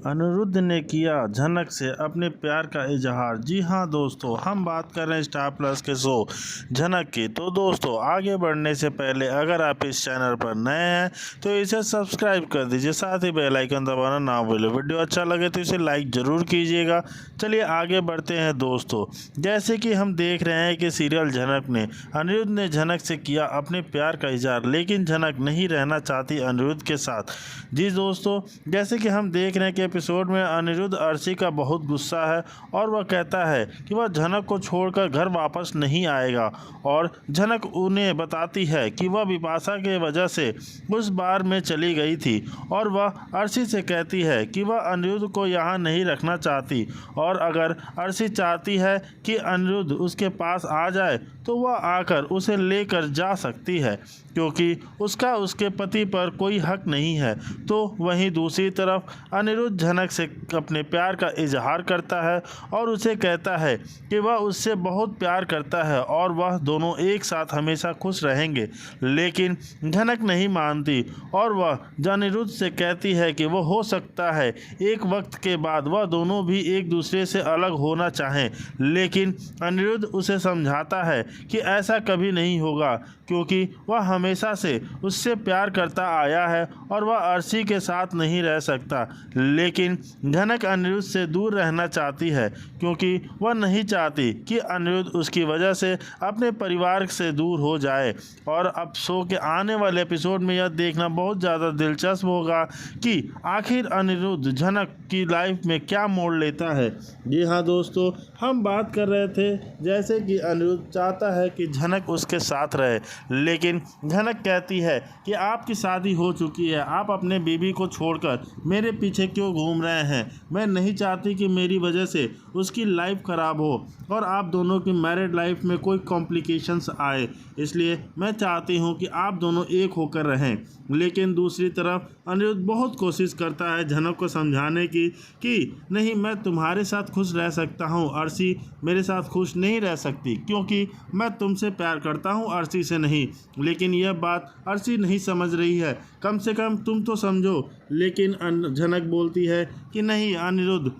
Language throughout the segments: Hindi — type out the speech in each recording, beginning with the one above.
अनिरुद्ध ने किया झनक से अपने प्यार का इजहार। जी हाँ दोस्तों, हम बात कर रहे हैं स्टार प्लस के शो झनक की। तो दोस्तों, आगे बढ़ने से पहले अगर आप इस चैनल पर नए हैं तो इसे सब्सक्राइब कर दीजिए, साथ ही बेल आइकन दबाना ना भूलें। वीडियो अच्छा लगे तो इसे लाइक ज़रूर कीजिएगा। चलिए आगे बढ़ते हैं दोस्तों। जैसे कि हम देख रहे हैं कि सीरियल झनक ने अनिरुद्ध ने झनक से किया अपने प्यार का इजहार, लेकिन झनक नहीं रहना चाहती अनिरुद्ध के साथ। जी दोस्तों, जैसे कि हम देख रहे हैं कि एपिसोड में अनिरुद्ध अर्शी का बहुत गुस्सा है और वह कहता है कि वह झनक को छोड़कर घर वापस नहीं आएगा। और झनक उन्हें बताती है कि वह बिपाशा के वजह से उस बार में चली गई थी और वह अर्शी से कहती है कि वह अनिरुद्ध को यहाँ नहीं रखना चाहती, और अगर अर्शी चाहती है कि अनिरुद्ध उसके पास आ जाए तो वह आकर उसे लेकर जा सकती है, क्योंकि उसका उसके पति पर कोई हक नहीं है। तो वहीं दूसरी तरफ अनिरुद्ध झनक से अपने प्यार का इजहार करता है और उसे कहता है कि वह उससे बहुत प्यार करता है और वह दोनों एक साथ हमेशा खुश रहेंगे। लेकिन झनक नहीं मानती और वह अनिरुद्ध से कहती है कि वह हो सकता है एक वक्त के बाद वह दोनों भी एक दूसरे से अलग होना चाहें, लेकिन अनिरुद्ध उसे समझाता है कि ऐसा कभी नहीं होगा, क्योंकि वह हमेशा से उससे प्यार करता आया है और वह अर्शी के साथ नहीं रह सकता। लेकिन झनक अनिरुद्ध से दूर रहना चाहती है, क्योंकि वह नहीं चाहती कि अनिरुद्ध उसकी वजह से अपने परिवार से दूर हो जाए। और अब शो के आने वाले एपिसोड में यह देखना बहुत ज़्यादा दिलचस्प होगा कि आखिर अनिरुद्ध झनक की लाइफ में क्या मोड़ लेता है। जी हाँ दोस्तों, हम बात कर रहे थे जैसे कि अनिरुद्ध चाहता है कि झनक उसके साथ रहे, लेकिन झनक कहती है कि आपकी शादी हो चुकी है, आप अपने बीवी को छोड़कर मेरे पीछे क्यों घूम रहे हैं। मैं नहीं चाहती कि मेरी वजह से उसकी लाइफ ख़राब हो और आप दोनों की मैरिड लाइफ में कोई कॉम्प्लिकेशंस आए, इसलिए मैं चाहती हूं कि आप दोनों एक होकर रहें। लेकिन दूसरी तरफ अनिरुद्ध बहुत कोशिश करता है झनक को समझाने की कि नहीं, मैं तुम्हारे साथ खुश रह सकता हूं, अर्शी मेरे साथ खुश नहीं रह सकती, क्योंकि मैं तुमसे प्यार करता हूं, अर्शी से नहीं। लेकिन यह बात अर्शी नहीं समझ रही है, कम से कम तुम तो समझो। लेकिन झनक बोलती है कि नहीं अनिरुद्ध,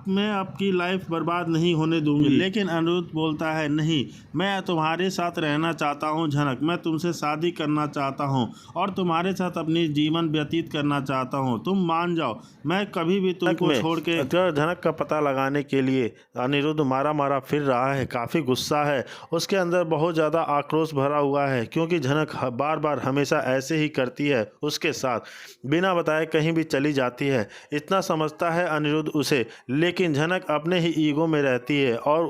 मैं आपकी लाइफ बर्बाद नहीं होने दूंगी। लेकिन अनिरुद्ध बोलता है नहीं, मैं तुम्हारे साथ रहना चाहता हूं झनक, मैं तुमसे शादी करना चाहता हूं और तुम्हारे साथ अपनी जीवन व्यतीत करना चाहता हूं, तुम मान जाओ, मैं कभी भी तुमको छोड़ के। झनक का पता लगाने के लिए अनिरुद्ध मारा मारा फिर रहा है, काफ़ी गुस्सा है, उसके अंदर बहुत ज़्यादा आक्रोश भरा हुआ है, क्योंकि झनक बार बार हमेशा ऐसे ही करती है उसके साथ, बिना बताए कहीं भी चली जाती है। इतना समझता है अनिरुद्ध उसे, लेकिन झनक अपने ही ईगो में रहती है और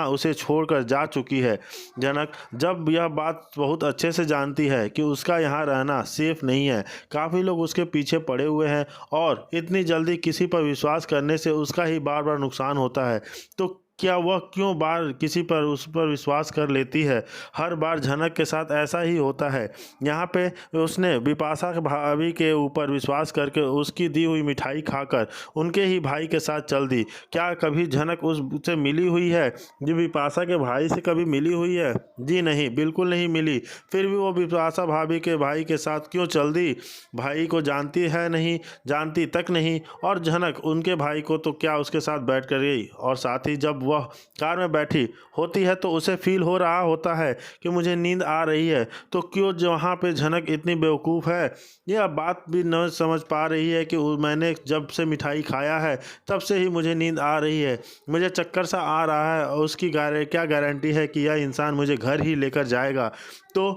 उसे छोड़कर जा चुकी है। झनक जब यह बात बहुत अच्छे से जानती है कि उसका यहाँ रहना सेफ नहीं है, काफ़ी लोग उसके पीछे पड़े हुए हैं और इतनी जल्दी किसी पर विश्वास करने से उसका ही बार बार नुकसान होता है, तो क्या वह क्यों बार किसी पर उस पर विश्वास कर लेती है। हर बार झनक के साथ ऐसा ही होता है। यहाँ पे उसने बिपाशा भाभी के ऊपर विश्वास करके उसकी दी हुई मिठाई खाकर उनके ही भाई के साथ चल दी। क्या कभी झनक उससे मिली हुई है, जो बिपाशा के भाई से कभी मिली हुई है? जी नहीं, बिल्कुल नहीं मिली। फिर भी वो बिपाशा भाभी के भाई के साथ क्यों चल दी? भाई को जानती है नहीं, जानती तक नहीं, और झनक उनके भाई को तो क्या उसके साथ बैठ कर गई, और साथ ही जब वह कार में बैठी होती है तो उसे फील हो रहा होता है कि मुझे नींद आ रही है, तो क्यों वहाँ पे झनक इतनी बेवकूफ़ है, यह बात भी न समझ पा रही है कि मैंने जब से मिठाई खाया है तब से ही मुझे नींद आ रही है, मुझे चक्कर सा आ रहा है, और उसकी क्या गारंटी है कि यह इंसान मुझे घर ही लेकर जाएगा। तो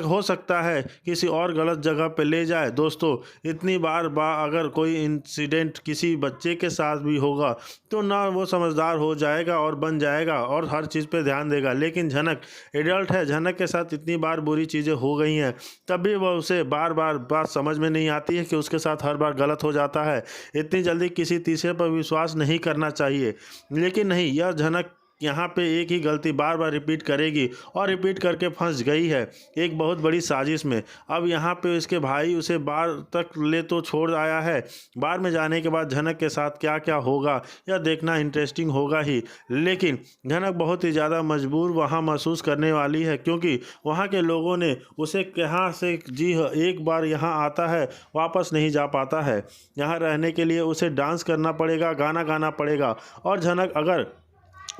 हो सकता है किसी और गलत जगह पे ले जाए। दोस्तों, इतनी बार अगर कोई इंसिडेंट किसी बच्चे के साथ भी होगा तो ना वो समझदार हो जाएगा और बन जाएगा और हर चीज़ पे ध्यान देगा, लेकिन झनक एडल्ट है, झनक के साथ इतनी बार बुरी चीज़ें हो गई हैं, तब भी वह उसे बार बार बात समझ में नहीं आती है कि उसके साथ हर बार गलत हो जाता है। इतनी जल्दी किसी तीसरे पर विश्वास नहीं करना चाहिए, लेकिन नहीं, यह झनक यहाँ पे एक ही गलती बार बार रिपीट करेगी और रिपीट करके फंस गई है एक बहुत बड़ी साजिश में। अब यहाँ पे इसके भाई उसे बार तक ले तो छोड़ आया है, बार में जाने के बाद झनक के साथ क्या क्या होगा यह देखना इंटरेस्टिंग होगा ही। लेकिन झनक बहुत ही ज़्यादा मजबूर वहाँ महसूस करने वाली है, क्योंकि वहाँ के लोगों ने उसे कहाँ से जी एक बार यहाँ आता है वापस नहीं जा पाता है। यहाँ रहने के लिए उसे डांस करना पड़ेगा, गाना गाना पड़ेगा, और झनक अगर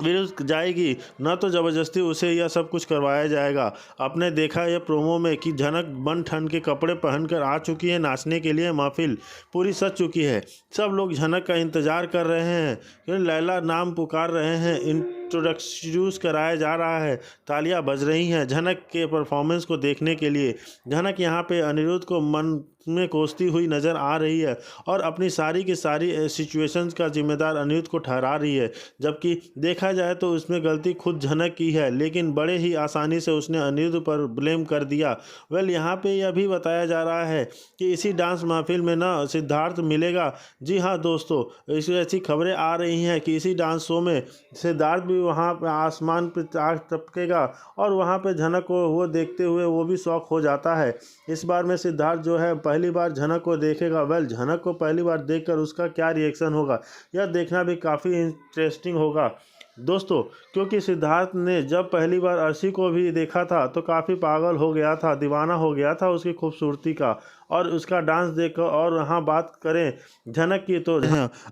विरुद्ध जाएगी न तो ज़बरदस्ती उसे यह सब कुछ करवाया जाएगा। आपने देखा यह प्रोमो में कि झनक बन ठन के कपड़े पहनकर आ चुकी है नाचने के लिए, महफिल पूरी सज चुकी है। सब लोग झनक का इंतज़ार कर रहे हैं, लैला नाम पुकार रहे हैं, इंट्रोडक्यूस कराया जा रहा है, तालियां बज रही हैं झनक के परफॉर्मेंस को देखने के लिए। झनक यहाँ पे अनिरुद्ध को मन में कोसती हुई नज़र आ रही है और अपनी सारी की सारी सिचुएशंस का जिम्मेदार अनिरुद्ध को ठहरा रही है, जबकि देखा जाए तो उसमें गलती खुद झनक की है, लेकिन बड़े ही आसानी से उसने अनिरुद्ध पर ब्लेम कर दिया। वेल यहाँ पे यह भी बताया जा रहा है कि इसी डांस महफिल में ना सिद्धार्थ मिलेगा। जी हाँ दोस्तों, ऐसी खबरें आ रही हैं कि इसी डांस शो में सिद्धार्थ भी वहाँ पर आसमान पर आग टपकेगा और वहाँ पे झनक को वो देखते हुए वो भी शौक हो जाता है। इस बार में सिद्धार्थ जो है पहली बार झनक को देखेगा। वेल झनक को पहली बार देखकर उसका क्या रिएक्शन होगा यह देखना भी काफ़ी इंटरेस्टिंग होगा दोस्तों, क्योंकि सिद्धार्थ ने जब पहली बार अर्शी को भी देखा था तो काफ़ी पागल हो गया था, दीवाना हो गया था उसकी खूबसूरती का और उसका डांस देखकर। और यहाँ बात करें झनक की तो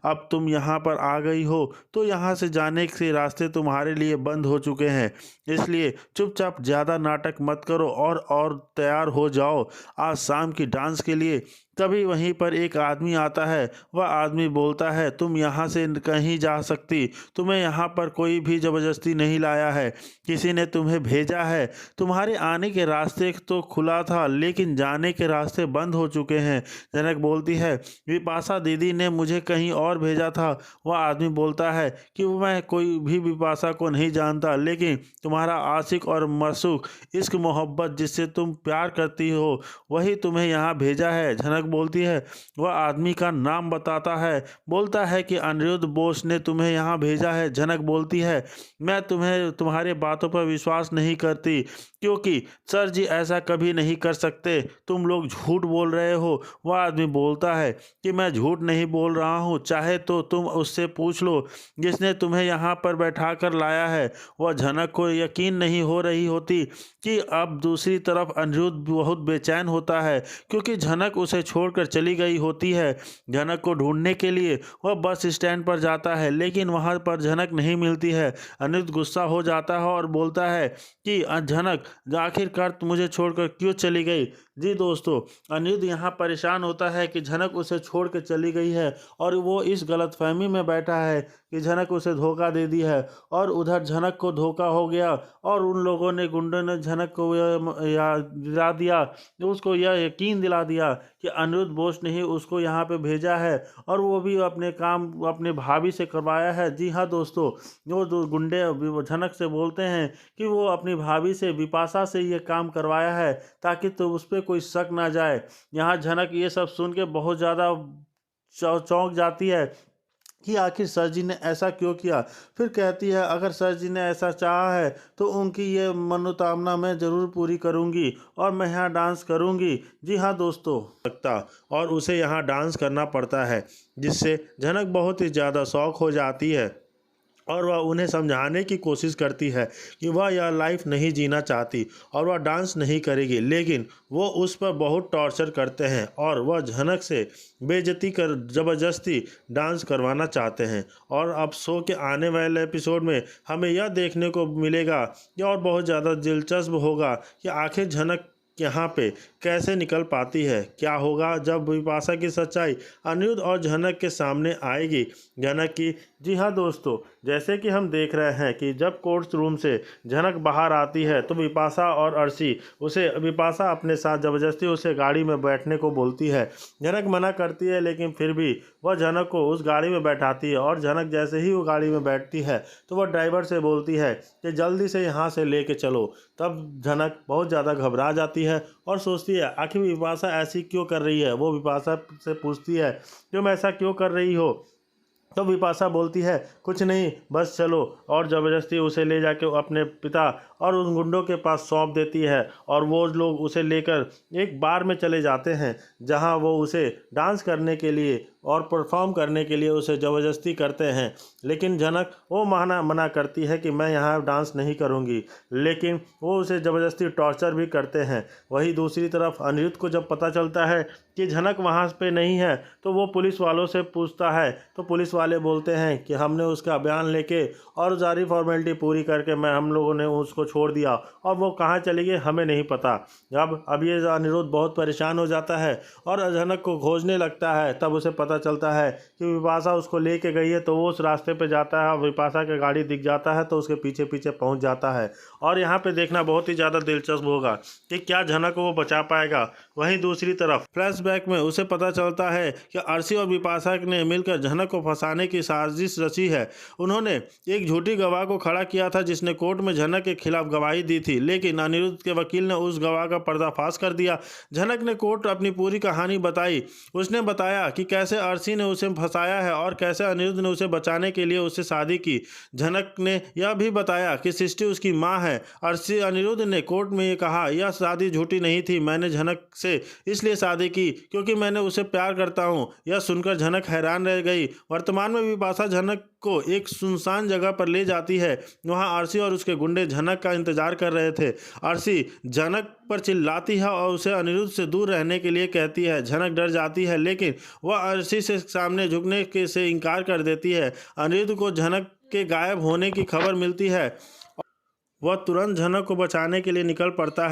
अब तुम यहाँ पर आ गई हो तो यहाँ से जाने के रास्ते तुम्हारे लिए बंद हो चुके हैं, इसलिए चुपचाप ज़्यादा नाटक मत करो और तैयार हो जाओ आज शाम की डांस के लिए। तभी वहीं पर एक आदमी आता है, वह आदमी बोलता है तुम यहाँ से कहीं जा सकती, तुम्हें यहाँ पर कोई भी ज़बरदस्ती नहीं लाया है, किसी ने तुम्हें भेजा है। तुम्हारे आने के रास्ते तो खुला था लेकिन जाने के रास्ते बंद हो चुके हैं। झनक बोलती है विपाशा दीदी ने मुझे कहीं और भेजा था। वह आदमी बोलता है कि मैं कोई भी विपाशा को नहीं जानता, लेकिन तुम्हारा आशिक और मशूक इश्क मोहब्बत जिससे तुम प्यार करती हो वही तुम्हें यहाँ भेजा है। झनक बोलती है, वह आदमी का नाम बताता है, बोलता है कि अनिरुद्ध बोस ने तुम्हें यहाँ भेजा है। झनक बोलती है मैं तुम्हारे बातों पर विश्वास नहीं करती, क्योंकि सर जी ऐसा कभी नहीं कर सकते, तुम लोग झूठ बोल रहे हो। वह आदमी बोलता है कि मैं झूठ नहीं बोल रहा हूँ, चाहे तो तुम उससे पूछ लो जिसने तुम्हें यहाँ पर बैठा कर लाया है। वह झनक को यकीन नहीं हो रही होती कि अब दूसरी तरफ अनिरुद्ध बहुत बेचैन होता है, क्योंकि झनक उसे छोड़कर चली गई होती है। झनक को ढूंढने के लिए वह बस स्टैंड पर जाता है, लेकिन वहाँ पर झनक नहीं मिलती है। अनिरुद्ध गुस्सा हो जाता है और बोलता है कि झनक आखिरकार मुझे छोड़कर क्यों चली गई। जी दोस्तों, अनिरुद्ध यहाँ परेशान होता है कि झनक उसे छोड़ के चली गई है और वो इस गलतफहमी में बैठा है कि झनक उसे धोखा दे दी है, और उधर झनक को धोखा हो गया और उन लोगों ने गुंडों ने झनक को दिला दिया, उसको यह यकीन दिला दिया कि अनिरुद्ध बोस ने ही उसको यहाँ पे भेजा है और वो भी अपने काम अपने भाभी से करवाया है। जी हाँ दोस्तों, वो दो गुंडे झनक से बोलते हैं कि वो अपनी भाभी से विपाशा से ये काम करवाया है ताकि तो उस पर कोई शक ना जाए। यहाँ झनक ये सब सुन के बहुत ज़्यादा चौंक जाती है कि आखिर सर जी ने ऐसा क्यों किया। फिर कहती है अगर सर जी ने ऐसा चाहा है तो उनकी ये मनोकामना मैं ज़रूर पूरी करूंगी और मैं यहाँ डांस करूंगी। जी हाँ दोस्तों, लगता और उसे यहाँ डांस करना पड़ता है, जिससे झनक बहुत ही ज़्यादा शौक हो जाती है और वह उन्हें समझाने की कोशिश करती है कि वह यह लाइफ नहीं जीना चाहती और वह डांस नहीं करेगी, लेकिन वो उस पर बहुत टॉर्चर करते हैं और वह झनक से बेइज्जती कर ज़बरदस्ती डांस करवाना चाहते हैं। और अब शो के आने वाले एपिसोड में हमें यह देखने को मिलेगा कि और बहुत ज़्यादा दिलचस्प होगा कि आखिर झनक यहाँ पे कैसे निकल पाती है। क्या होगा जब विपाशा की सच्चाई अनिरुद्ध और झनक के सामने आएगी। झनक की जी हाँ दोस्तों, जैसे कि हम देख रहे हैं कि जब कोर्ट रूम से झनक बाहर आती है तो विपाशा और अर्शी विपाशा अपने साथ ज़बरदस्ती उसे गाड़ी में बैठने को बोलती है। झनक मना करती है, लेकिन फिर भी वह झनक को उस गाड़ी में बैठाती है और झनक जैसे ही वो गाड़ी में बैठती है तो वह ड्राइवर से बोलती है कि जल्दी से यहाँ से लेके चलो। तब झनक बहुत ज़्यादा घबरा जाती है और सोचती है आखिर विपाशा ऐसी क्यों कर रही है। वो विपाशा से पूछती है तुम ऐसा क्यों कर रही हो। तो बिपाशा बोलती है कुछ नहीं, बस चलो, और ज़बरदस्ती उसे ले जाके अपने पिता और उन गुंडों के पास सौंप देती है और वो लोग उसे लेकर एक बार में चले जाते हैं जहां वो उसे डांस करने के लिए और परफॉर्म करने के लिए उसे ज़बरदस्ती करते हैं। लेकिन झनक वो मना करती है कि मैं यहाँ डांस नहीं करूँगी, लेकिन वो उसे ज़बरदस्ती टॉर्चर भी करते हैं। वहीं दूसरी तरफ अनिरुद्ध को जब पता चलता है कि झनक वहाँ पे नहीं है तो वो पुलिस वालों से पूछता है, तो पुलिस वाले बोलते हैं कि हमने उसका बयान लेके और सारी फॉर्मेलिटी पूरी करके हम लोगों ने उसको छोड़ दिया और वो कहाँ चली गई हमें नहीं पता। अब ये अनिरुद्ध बहुत परेशान हो जाता है और झनक को खोजने लगता है। तब उसे पता चलता है कि बिपाशा उसको लेके गई है, तो वो उस रास्ते पे जाता है, बिपाशा की गाड़ी दिख जाता है तो उसके पीछे पीछे पहुंच जाता है। और यहाँ पे देखना बहुत ही ज़्यादा दिलचस्प होगा कि क्या झनक को वो बचा पाएगा। वहीं दूसरी तरफ फ्लैशबैक में उसे पता चलता है कि अर्शी और बिपाशा ने मिलकर झनक को फंसाने की साजिश रची है। उन्होंने एक झूठी गवाह को खड़ा किया था जिसने कोर्ट में झनक के खिलाफ गवाही दी थी, लेकिन अनिरुद्ध के वकील ने उस गवाह का पर्दाफाश कर दिया। झनक ने कोर्ट अपनी पूरी कहानी बताई। उसने बताया कि कैसे अर्शी ने उसे फंसाया है और कैसे अनिरुद्ध ने उसे बचाने के लिए उससे शादी की। झनक ने यह भी बताया कि सृष्टि उसकी माँ है। अनिरुद्ध ने कोर्ट में ये कहा, यह शादी झूठी नहीं थी, मैंने झनक से इसलिए शादी की क्योंकि मैंने उसे प्यार करता हूँ। यह सुनकर झनक हैरान रह गई। वर्तमान में बिपाशा झनक को एक सुनसान जगह पर ले जाती है। वहां अर्शी और उसके गुंडे झनक का इंतजार कर रहे थे। अर्शी झनक पर चिल्लाती है और उसे अनिरुद्ध से दूर रहने के लिए कहती है। झनक डर जाती है लेकिन वह अर्शी से सामने झुकने के से इनकार कर देती है। अनिरुद्ध को झनक के गायब होने की खबर मिलती है। वह तुरंत झनक को बचाने के लिए निकल पड़ता है।